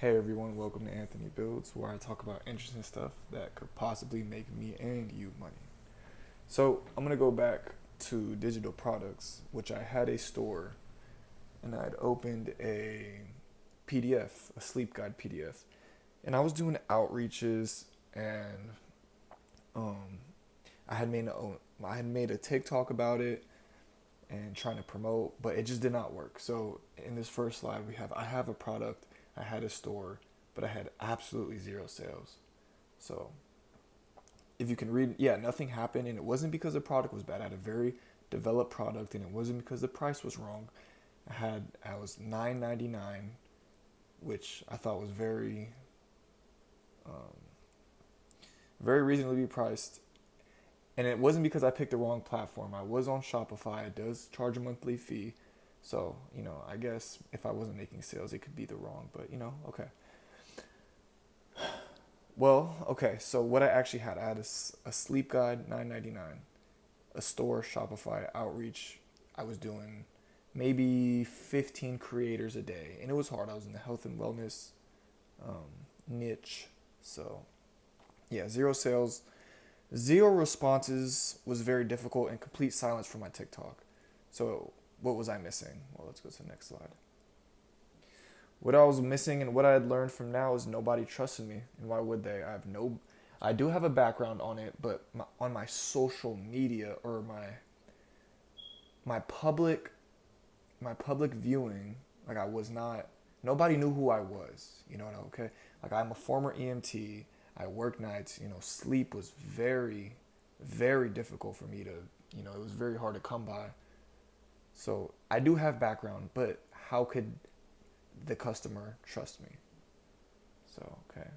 Hey everyone, welcome to Anthony Builds, where I talk about interesting stuff that could possibly make me and you money. So, I'm gonna go back to digital products, which I had a store and I'd opened a PDF, a sleep guide PDF, and I was doing outreaches and um, I had made a TikTok about it and trying to promote, but it just did not work. So in this first slide, I have a product, I had a store, but I had absolutely zero sales. So if you can read, yeah, nothing happened, and it wasn't because the product was bad. I had a very developed product, and it wasn't because the price was wrong. I was $9.99, which I thought was um, very reasonably priced. And it wasn't because I picked the wrong platform. I was on Shopify. It does charge a monthly fee. So, I guess if I wasn't making sales, it could be the wrong, but okay. Well, okay, so what I actually had, I had a sleep guide, $9.99, a store, Shopify, outreach. I was doing maybe 15 creators a day, and it was hard. I was in the health and wellness niche. So, yeah, zero sales, zero responses was very difficult, and complete silence from my TikTok. So, what was I missing? Well, let's go to the next slide. What I was missing and what I had learned from now is nobody trusted me, and why would they? I do have a background on it, but on my social media or my public my public viewing, like I was not. Nobody knew who I was. You know what? Okay, like I'm a former EMT. I work nights. Sleep was very, very difficult for me to. It was very hard to come by. So I do have background, but how could the customer trust me? So okay.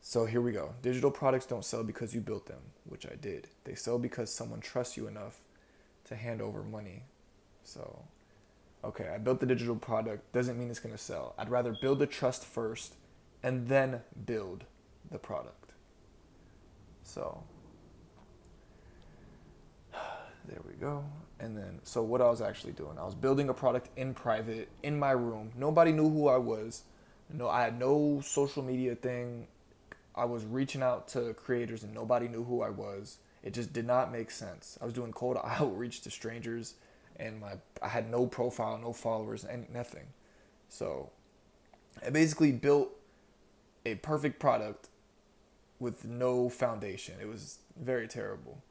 So here we go. Digital products don't sell because you built them, which I did. They sell because someone trusts you enough to hand over money. So, okay, I built the digital product. Doesn't mean it's going to sell. I'd rather build the trust first and then build the product. So, there we go. And then, so what I was actually doing, I was building a product in private, in my room. Nobody knew who I was. No, I had no social media thing. I was reaching out to creators and nobody knew who I was. It just did not make sense. I was doing cold outreach to strangers, and I had no profile, no followers, and nothing. So I basically built a perfect product with no foundation. It was very terrible.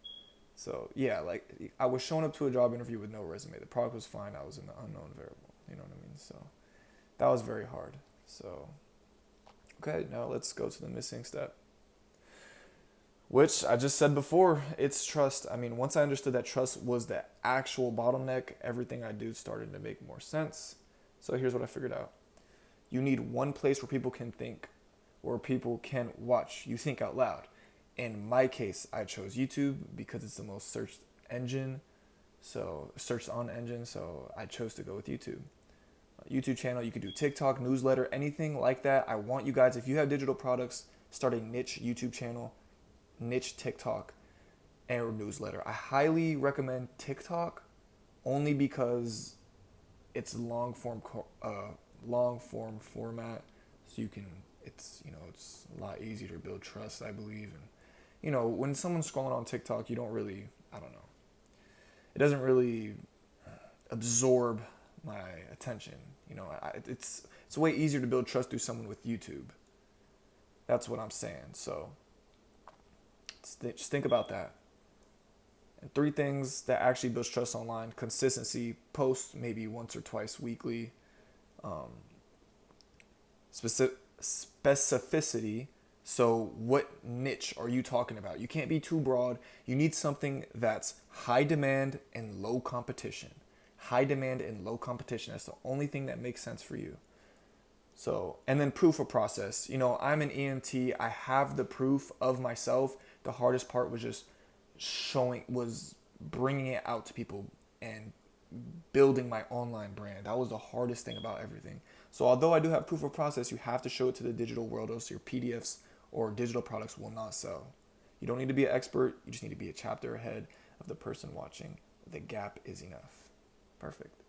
So yeah, like I was showing up to a job interview with no resume. The product was fine. I was an unknown variable. You know what I mean? So that was very hard. So okay, now let's go to the missing step, which I just said before, it's trust. I mean, once I understood that trust was the actual bottleneck, everything I do started to make more sense. So here's what I figured out. You need one place where people can think, where people can watch you think out loud. In my case, I chose YouTube because it's the most searched engine, so searched on engine, so I chose to go with YouTube. YouTube channel, you could do TikTok, newsletter, anything like that. I want you guys, if you have digital products, start a niche YouTube channel, niche TikTok, and newsletter. I highly recommend TikTok only because it's long form format, so you can it's a lot easier to build trust, I believe. And when someone's scrolling on TikTok, you don't really, I don't know, it doesn't really absorb my attention. It's way easier to build trust through someone with YouTube. That's what I'm saying. So just think about that. And three things that actually builds trust online: consistency, post maybe once or twice weekly, um, specificity. So, what niche are you talking about? You can't be too broad. You need something that's high demand and low competition. High demand and low competition. That's the only thing that makes sense for you. So, and then proof of process. I'm an EMT. I have the proof of myself. The hardest part was just was bringing it out to people and building my online brand. That was the hardest thing about everything. So, although I do have proof of process, you have to show it to the digital world, else your PDFs or digital products will not sell. You don't need to be an expert. You just need to be a chapter ahead of the person watching. The gap is enough. Perfect.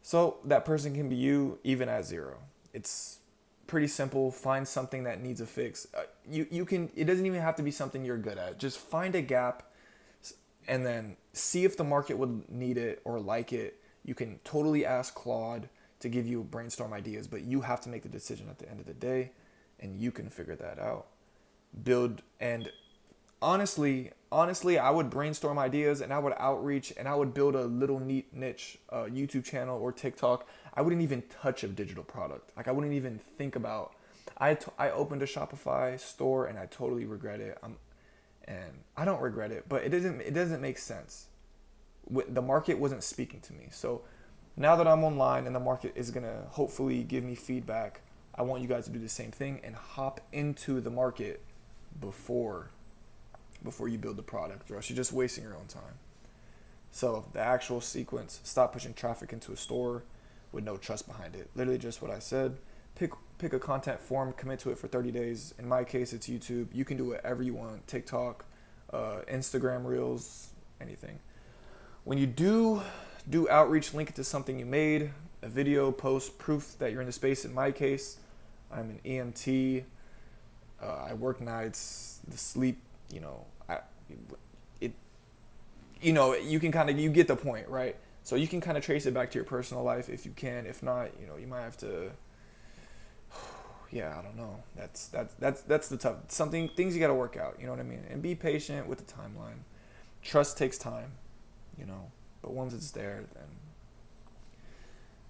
So that person can be you even at zero. It's pretty simple. Find something that needs a fix. You can. It doesn't even have to be something you're good at. Just find a gap, and then see if the market would need it or like it. You can totally ask Claude to give you brainstorm ideas, but you have to make the decision at the end of the day, and you can figure that out. Build and honestly, I would brainstorm ideas and I would outreach and I would build a little neat niche YouTube channel or TikTok. I wouldn't even touch a digital product. Like I wouldn't even think about. I opened a Shopify store and I totally regret it. And I don't regret it, but it doesn't make sense. The market wasn't speaking to me. So now that I'm online and the market is gonna hopefully give me feedback, I want you guys to do the same thing and hop into the market before you build the product, or else you're just wasting your own time. So the actual sequence: stop pushing traffic into a store with no trust behind it. Literally just what I said. Pick a content form, commit to it for 30 days. In my case, it's YouTube. You can do whatever you want: TikTok, Instagram Reels, anything. When you do outreach, link it to something you made, a video, post, proof that you're in the space. In my case, I'm an EMT. I work nights. The sleep, you can you get the point, right? So you can kind of trace it back to your personal life if you can. If not, you might have to. Yeah, I don't know. That's the tough things you got to work out. You know what I mean? And be patient with the timeline. Trust takes time, but once it's there,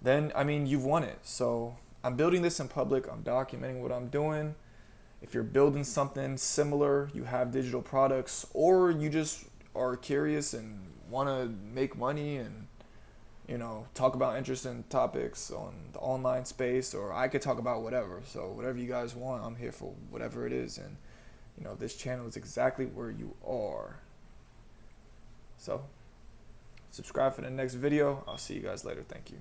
then I mean you've won it. So I'm building this in public. I'm documenting what I'm doing. If you're building something similar, you have digital products, or you just are curious and want to make money and talk about interesting topics on the online space, or I could talk about whatever. So whatever you guys want, I'm here for whatever it is. And this channel is exactly where you are. So subscribe for the next video. I'll see you guys later. Thank you.